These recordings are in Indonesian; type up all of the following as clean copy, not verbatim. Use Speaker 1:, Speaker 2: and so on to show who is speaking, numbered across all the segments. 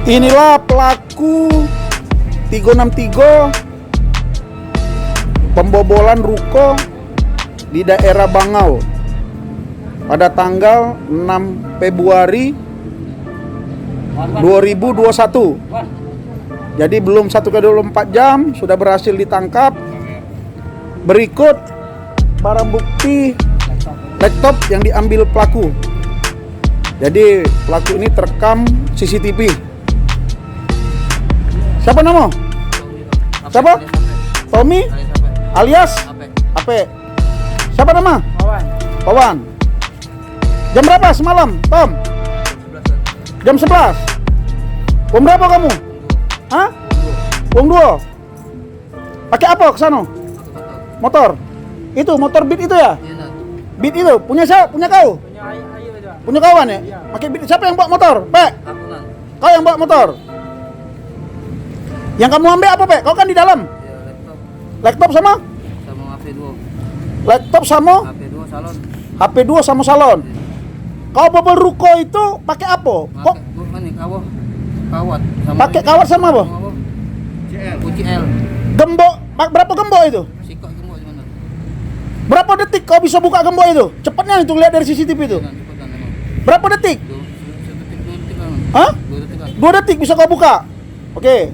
Speaker 1: Inilah pelaku 363 pembobolan ruko di daerah Bangau pada tanggal 6 Februari 2021. Jadi belum 1x24 jam sudah berhasil ditangkap. Berikut barang bukti laptop yang diambil pelaku. Jadi pelaku ini terekam CCTV. Siapa nama? Siapa? Tommy alias Ape. Siapa nama? Pawan. Jam berapa semalam, Tom? Jam 11. Uang berapa kamu? Hah? Uang 2. Pakai apa ke sana? Motor. Itu motor Beat itu ya? Beat itu punya siapa? Punya kau? Punya kawan ya? Pakai Beat. Siapa yang bawa motor? Pe? Kau yang bawa motor? Yang kamu ambil apa, Pe? Kau kan di dalam? Laptop sama?
Speaker 2: Sama HP2.
Speaker 1: Laptop sama?
Speaker 2: HP2 salon.
Speaker 1: HP2 sama salon. Kau bobol ruko itu pakai apa? Kok
Speaker 2: Bukan nih kawat.
Speaker 1: pakai kawat sama apa?
Speaker 2: Kunci L.
Speaker 1: Gembok, berapa gembok itu?
Speaker 2: Sikok gembok di mana?
Speaker 1: Berapa detik kau bisa buka gembok itu? Cepatnya itu lihat dari CCTV itu.
Speaker 2: Cepetan emang.
Speaker 1: Berapa detik?
Speaker 2: 2 detik kan.
Speaker 1: Hah?
Speaker 2: 2 detik kan.
Speaker 1: 2 detik bisa kau buka. Oke.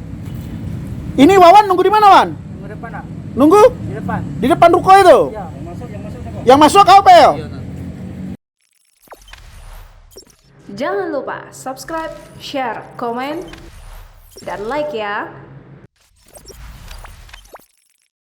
Speaker 1: Ini Wawan nunggu di mana, Wan?
Speaker 3: Di depan, Nak.
Speaker 1: Nunggu?
Speaker 3: Di depan.
Speaker 1: Di depan ruko itu.
Speaker 3: Ya.
Speaker 1: Yang masuk kau, Pel?
Speaker 2: Iya, Nak.
Speaker 4: Jangan lupa subscribe, share, komen, dan like ya.